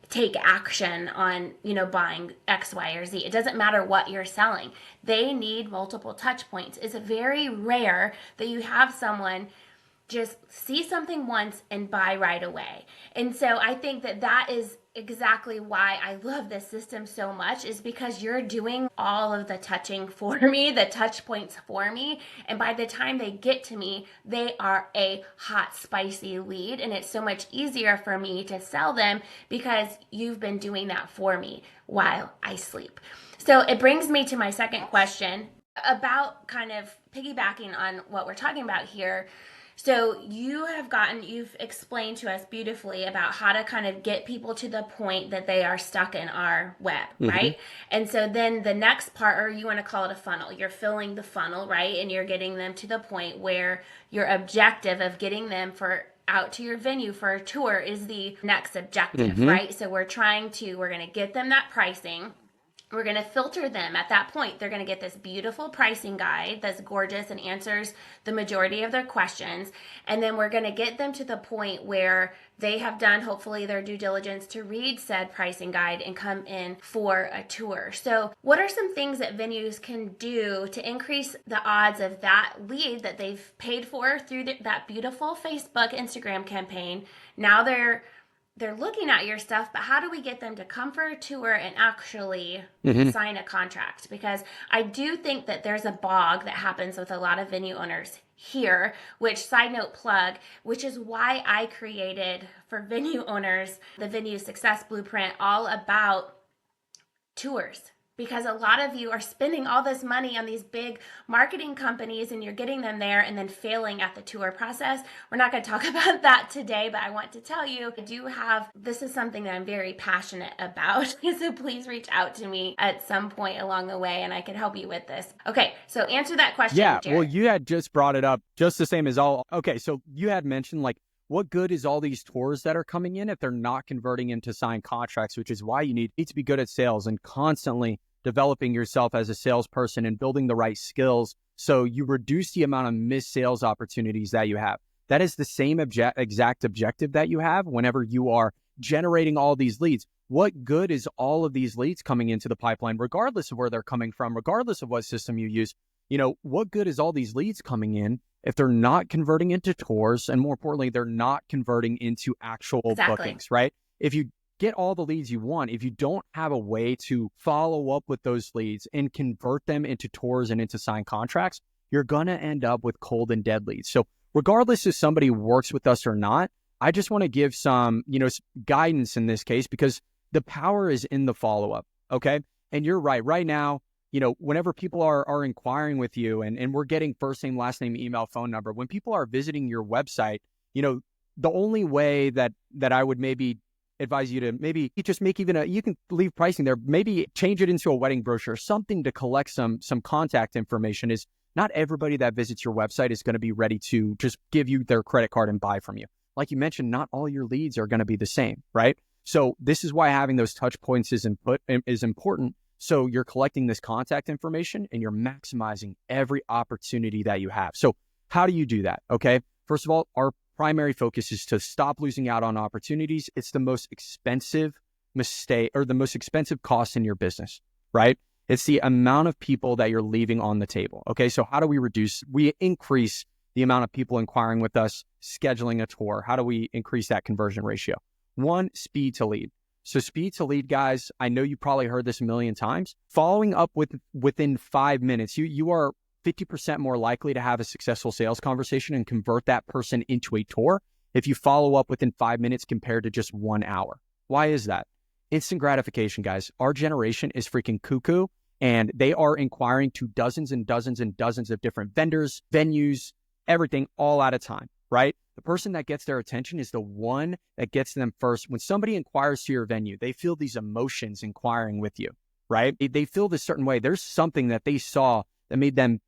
take action on, buying X, Y, or Z. It doesn't matter what you're selling. They need multiple touch points. It's very rare that you have someone just see something once and buy right away. And so I think that is exactly why I love this system so much, is because you're doing all of the touching for me, the touch points for me. And by the time they get to me, they are a hot, spicy lead. And it's so much easier for me to sell them because you've been doing that for me while I sleep. So it brings me to my second question about kind of piggybacking on what we're talking about here. So you've explained to us beautifully about how to kind of get people to the point that they are stuck in our web, right? And so then the next part, or you want to call it a funnel, you're filling the funnel, right? And you're getting them to the point where your objective of getting them out to your venue for a tour is the next objective, right? So we're going to get them that pricing. We're going to filter them at that point. They're going to get this beautiful pricing guide that's gorgeous and answers the majority of their questions. And then we're going to get them to the point where they have done, hopefully, their due diligence to read said pricing guide and come in for a tour. So what are some things that venues can do to increase the odds of that lead that they've paid for through that beautiful Facebook, Instagram campaign? Now they're looking at your stuff, but how do we get them to come for a tour and actually sign a contract? Because I do think that there's a bog that happens with a lot of venue owners here, which, side note plug, which is why I created for venue owners the Venue Success Blueprint, all about tours. Because a lot of you are spending all this money on these big marketing companies and you're getting them there and then failing at the tour process. We're not going to talk about that today, but I want to tell you, this is something that I'm very passionate about. So please reach out to me at some point along the way and I can help you with this. Okay, so answer that question, Yeah, Jarek. well, you had just brought it up just the same as all. Okay, so you had mentioned, like, what good is all these tours that are coming in if they're not converting into signed contracts, which is why you need to be good at sales and constantly developing yourself as a salesperson and building the right skills so you reduce the amount of missed sales opportunities that you have. That is the same exact objective that you have whenever you are generating all these leads. What good is all of these leads coming into the pipeline, regardless of where they're coming from, regardless of what system you use? What good is all these leads coming in if they're not converting into tours, and more importantly, they're not converting into actual bookings, right? If you get all the leads you want, if you don't have a way to follow up with those leads and convert them into tours and into signed contracts, you're going to end up with cold and dead leads. So regardless if somebody works with us or not, I just want to give some, guidance in this case, because the power is in the follow-up, okay? And you're right. Right now, whenever people are inquiring with you and we're getting first name, last name, email, phone number, when people are visiting your website, the only way that I would maybe advise you to maybe just make you can leave pricing there, maybe change it into a wedding brochure, something to collect some contact information. Is not everybody that visits your website is going to be ready to just give you their credit card and buy from you. Like you mentioned, not all your leads are going to be the same, right? So this is why having those touch points is important. So you're collecting this contact information and you're maximizing every opportunity that you have. So how do you do that? Okay. First of all, our primary focus is to stop losing out on opportunities. It's the most expensive mistake or the most expensive cost in your business, right? It's the amount of people that you're leaving on the table. Okay, so how do we increase the amount of people inquiring with us, scheduling a tour? How do we increase that conversion ratio? One, speed to lead. So speed to lead, guys, I know you probably heard this a million times. Following up within 5 minutes, you are 50% more likely to have a successful sales conversation and convert that person into a tour if you follow up within 5 minutes compared to just 1 hour. Why is that? Instant gratification, guys. Our generation is freaking cuckoo, and they are inquiring to dozens and dozens and dozens of different vendors, venues, everything all at a time, right? The person that gets their attention is the one that gets them first. When somebody inquires to your venue, they feel these emotions inquiring with you, right? They feel this certain way. There's something that they saw that made them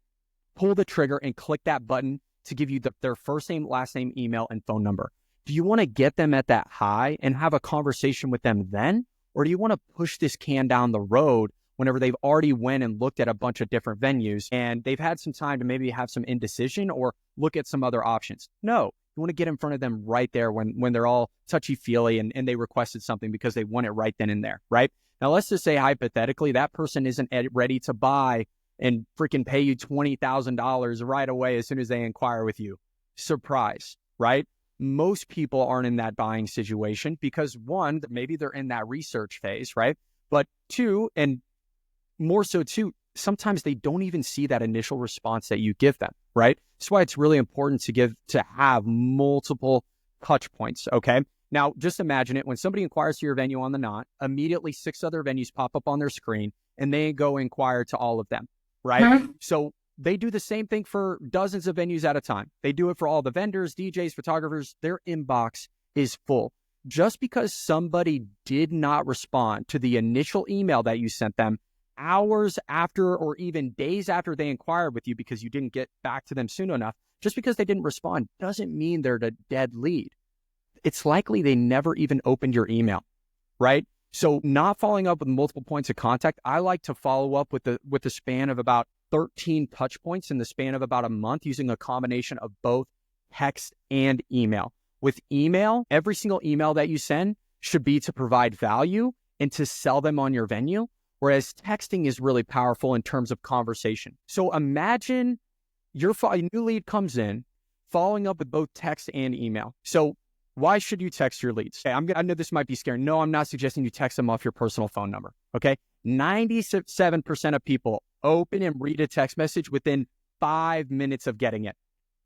pull the trigger and click that button to give you their first name, last name, email, and phone number. Do you want to get them at that high and have a conversation with them then? Or do you want to push this can down the road whenever they've already went and looked at a bunch of different venues and they've had some time to maybe have some indecision or look at some other options? No, you want to get in front of them right there when they're all touchy-feely and they requested something because they want it right then and there, right? Now, let's just say hypothetically, that person isn't ready to buy and freaking pay you $20,000 right away as soon as they inquire with you. Surprise, right? Most people aren't in that buying situation because one, maybe they're in that research phase, right? But two, and more so too, sometimes they don't even see that initial response that you give them, right? That's why it's really important to have multiple touch points, okay? Now, just imagine it. When somebody inquires to your venue on the Knot, immediately 6 other venues pop up on their screen and they go inquire to all of them, right? Mm-hmm. So they do the same thing for dozens of venues at a time. They do it for all the vendors, DJs, photographers. Their inbox is full. Just because somebody did not respond to the initial email that you sent them hours after or even days after they inquired with you because you didn't get back to them soon enough, just because they didn't respond doesn't mean they're a dead lead. It's likely they never even opened your email, right? So not following up with multiple points of contact, I like to follow up with the span of about 13 touch points in the span of about a month using a combination of both text and email. With email, every single email that you send should be to provide value and to sell them on your venue, whereas texting is really powerful in terms of conversation. So imagine a new lead comes in, following up with both text and email. So why should you text your leads? Okay, I know this might be scary. No, I'm not suggesting you text them off your personal phone number, okay? 97% of people open and read a text message within 5 minutes of getting it,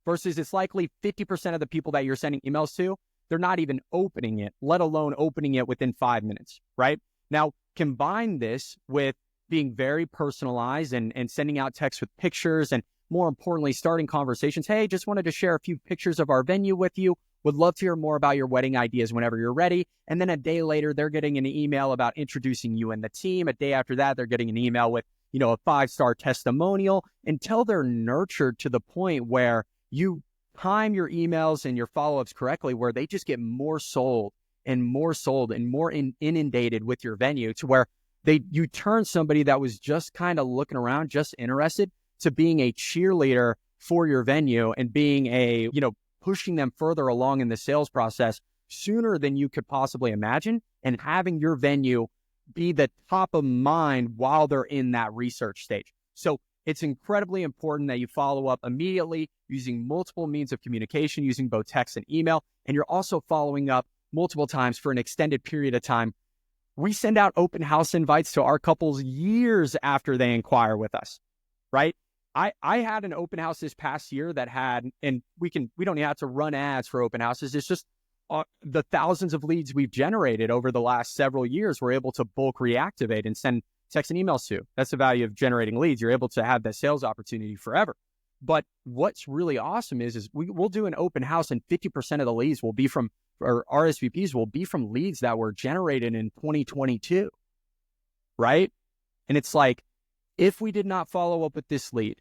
versus it's likely 50% of the people that you're sending emails to, they're not even opening it, let alone opening it within 5 minutes, right? Now, combine this with being very personalized and sending out texts with pictures and, more importantly, starting conversations. Hey, just wanted to share a few pictures of our venue with you. Would love to hear more about your wedding ideas whenever you're ready. And then a day later, they're getting an email about introducing you and the team. A day after that, they're getting an email with, a 5-star testimonial, until they're nurtured to the point where you time your emails and your follow-ups correctly, where they just get more sold and more inundated with your venue, to where you turn somebody that was just kind of looking around, just interested, to being a cheerleader for your venue and being pushing them further along in the sales process sooner than you could possibly imagine, and having your venue be the top of mind while they're in that research stage. So it's incredibly important that you follow up immediately using multiple means of communication, using both text and email, and you're also following up multiple times for an extended period of time. We send out open house invites to our couples years after they inquire with us, right? I had an open house this past year that had, and we don't even have to run ads for open houses. It's just the thousands of leads we've generated over the last several years, we're able to bulk reactivate and send text and emails to. That's the value of generating leads. You're able to have that sales opportunity forever. But what's really awesome is we'll do an open house and 50% of the leads will be from, or RSVPs will be from leads that were generated in 2022, right? And it's like, if we did not follow up with this lead,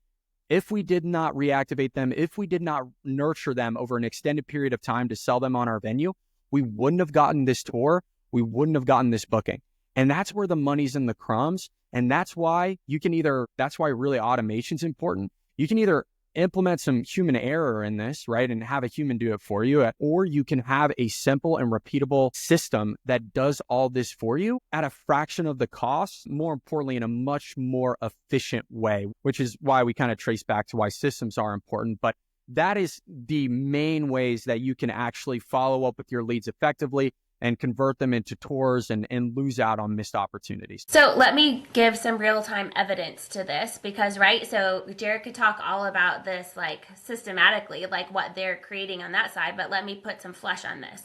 if we did not reactivate them, if we did not nurture them over an extended period of time to sell them on our venue, we wouldn't have gotten this tour. We wouldn't have gotten this booking. And that's where the money's in the crumbs. And that's why really automation's important. You can either implement some human error in this, right? And have a human do it for you. Or you can have a simple and repeatable system that does all this for you at a fraction of the cost, more importantly, in a much more efficient way, which is why we kind of trace back to why systems are important. But that is the main ways that you can actually follow up with your leads effectively and convert them into tours and lose out on missed opportunities. So let me give some real-time evidence to this because, right, so Jarek could talk all about this like systematically, like what they're creating on that side, but let me put some flesh on this.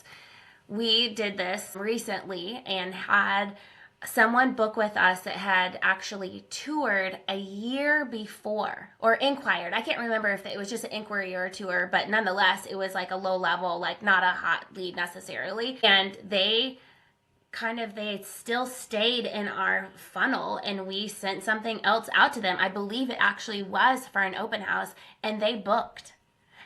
We did this recently and had someone book with us that had actually toured a year before or inquired. I can't remember if it was just an inquiry or a tour, but nonetheless, it was like a low level, like not a hot lead necessarily. And they still stayed in our funnel and we sent something else out to them. I believe it actually was for an open house and they booked.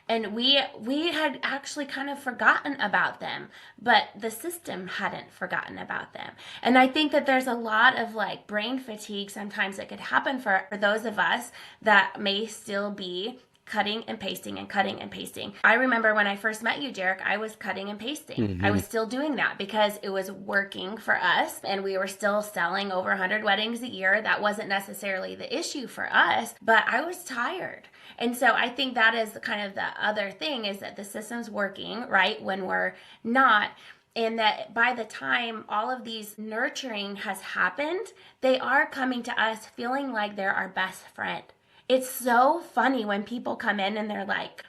And we had actually kind of forgotten about them, but the system hadn't forgotten about them. And I think that there's a lot of like brain fatigue sometimes that could happen for those of us that may still be cutting and pasting and cutting and pasting. I remember when I first met you, Jarek, I was cutting and pasting. Mm-hmm. I was still doing that because it was working for us and we were still selling over 100 weddings a year. That wasn't necessarily the issue for us, but I was tired. And so I think that is kind of the other thing is that the system's working, right, when we're not. And that by the time all of these nurturing has happened, they are coming to us feeling like they're our best friend. It's so funny when people come in and they're like,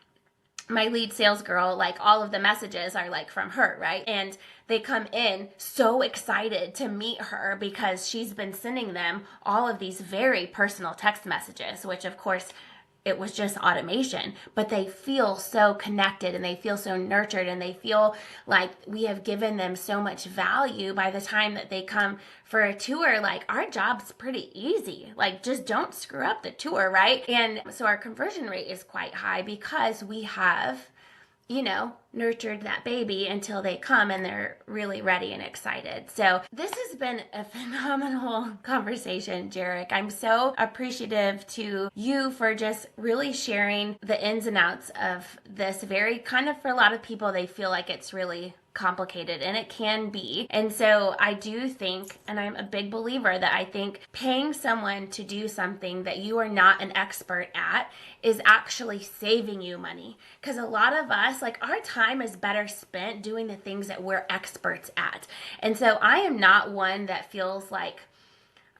my lead sales girl, like all of the messages are like from her, right? And they come in so excited to meet her because she's been sending them all of these very personal text messages, which of course it was just automation, but they feel so connected and they feel so nurtured and they feel like we have given them so much value by the time that they come for a tour. Like our job's pretty easy. Like just don't screw up the tour, right? And so our conversion rate is quite high because we have, nurtured that baby until they come and they're really ready and excited. So this has been a phenomenal conversation, Jarek. I'm so appreciative to you for just really sharing the ins and outs of this very kind of, for a lot of people, they feel like it's really complicated, and it can be. And so I do think, and I'm a big believer that I think paying someone to do something that you are not an expert at is actually saving you money. Because a lot of us, like our time is better spent doing the things that we're experts at. And so I am not one that feels like,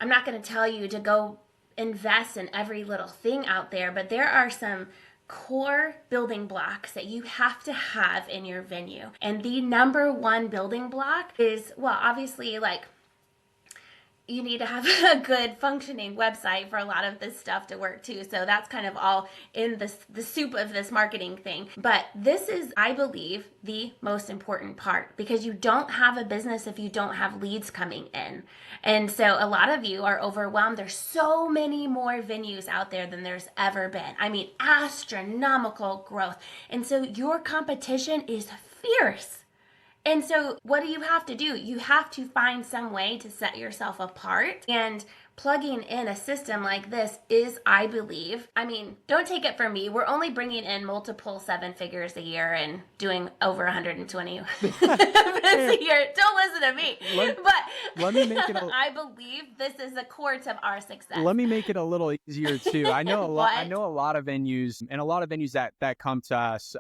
I'm not going to tell you to go invest in every little thing out there, but there are some core building blocks that you have to have in your venue. And the number one building block is, well, obviously, like, you need to have a good functioning website for a lot of this stuff to work too. So that's kind of all in the soup of this marketing thing. But this is, I believe, the most important part, because you don't have a business if you don't have leads coming in. And so a lot of you are overwhelmed. There's so many more venues out there than there's ever been. I mean, astronomical growth. And so your competition is fierce. And so what do you have to do? You have to find some way to set yourself apart, and plugging in a system like this is, I believe, I mean, don't take it from me. We're only bringing in multiple 7 figures a year and doing over 120 events a year. Don't listen to me. Let me make it I believe this is the core to our success. Let me make it a little easier too. I know a lot. I know a lot of venues, and a lot of venues that come to us.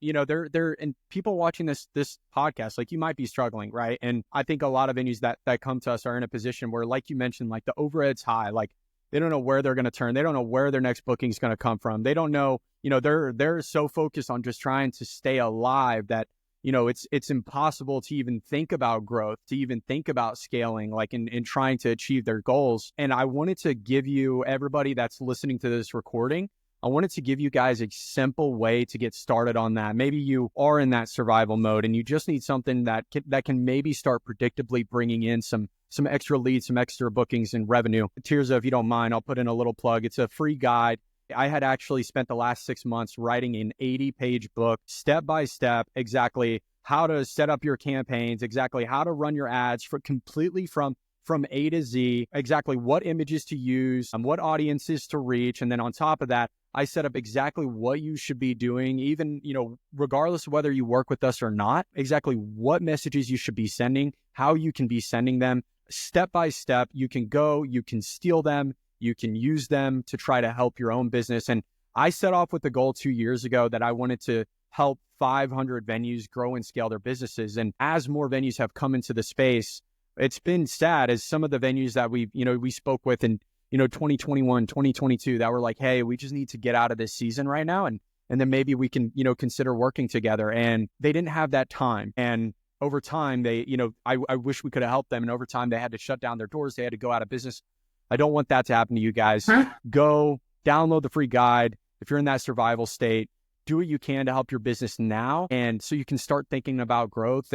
They're and people watching this podcast, like, you might be struggling, right? And I think a lot of venues that come to us are in a position where, like you mentioned, like the overhead's high. Like they don't know where they're going to turn. They don't know where their next booking is going to come from. They don't know. They're so focused on just trying to stay alive that it's impossible to even think about growth, to even think about scaling, like in trying to achieve their goals. And I wanted to give you, everybody that's listening to this recording, I wanted to give you guys a simple way to get started on that. Maybe you are in that survival mode and you just need something that can maybe start predictably bringing in some extra leads, some extra bookings and revenue. Tirza, if you don't mind, I'll put in a little plug. It's a free guide. I had actually spent the last 6 months writing an 80-page book, step by step, exactly how to set up your campaigns, exactly how to run your ads completely from from A to Z, exactly what images to use, what audiences to reach. And then on top of that, I set up exactly what you should be doing, even, regardless of whether you work with us or not, exactly what messages you should be sending, how you can be sending them step by step. You can go, you can steal them, you can use them to try to help your own business. And I set off with the goal 2 years ago that I wanted to help 500 venues grow and scale their businesses. And as more venues have come into the space, it's been sad as some of the venues that we spoke with in 2021, 2022, that were like, hey, we just need to get out of this season right now. And then maybe we can, consider working together. And they didn't have that time. And over time, they, I wish we could have helped them. And over time, they had to shut down their doors. They had to go out of business. I don't want that to happen to you guys. Go download the free guide. If you're in that survival state, do what you can to help your business now. And so you can start thinking about growth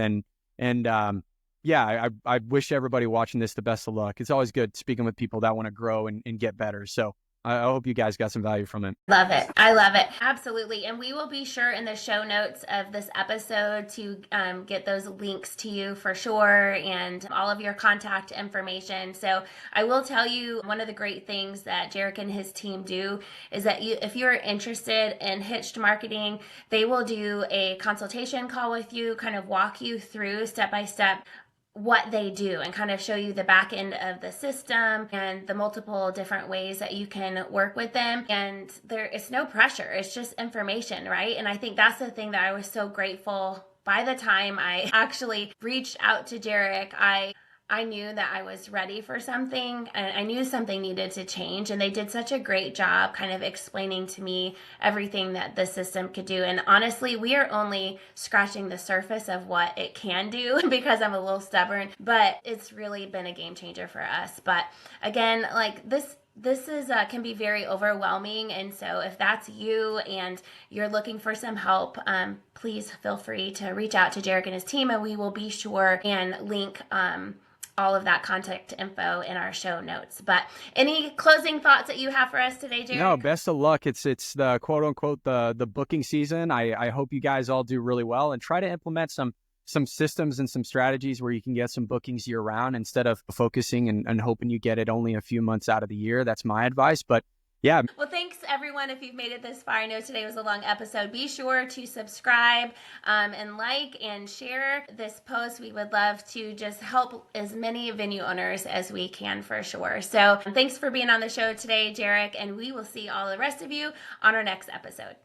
yeah, I wish everybody watching this the best of luck. It's always good speaking with people that want to grow and get better. So I hope you guys got some value from it. Love it. I love it. Absolutely. And we will be sure in the show notes of this episode to get those links to you for sure and all of your contact information. So I will tell you, one of the great things that Jarek and his team do is that if you're interested in Hitched Marketing, they will do a consultation call with you, kind of walk you through step by step what they do and kind of show you the back end of the system and the multiple different ways that you can work with them. And it's no pressure. It's just information, right? And I think that's the thing that I was so grateful. By the time I actually reached out to Jarek, I knew that I was ready for something and I knew something needed to change. And they did such a great job kind of explaining to me everything that the system could do. And honestly, we are only scratching the surface of what it can do because I'm a little stubborn, but it's really been a game changer for us. But again, like this is can be very overwhelming. And so if that's you and you're looking for some help, please feel free to reach out to Jarek and his team, and we will be sure and link all of that contact info in our show notes. But any closing thoughts that you have for us today, Jarek? No, best of luck. It's the quote unquote the booking season. I hope you guys all do really well and try to implement some systems and some strategies where you can get some bookings year round instead of focusing and hoping you get it only a few months out of the year. That's my advice. But yeah. Well, thanks everyone. If you've made it this far, I know today was a long episode. Be sure to subscribe and like and share this post. We would love to just help as many venue owners as we can for sure. So thanks for being on the show today, Jarek, and we will see all the rest of you on our next episode.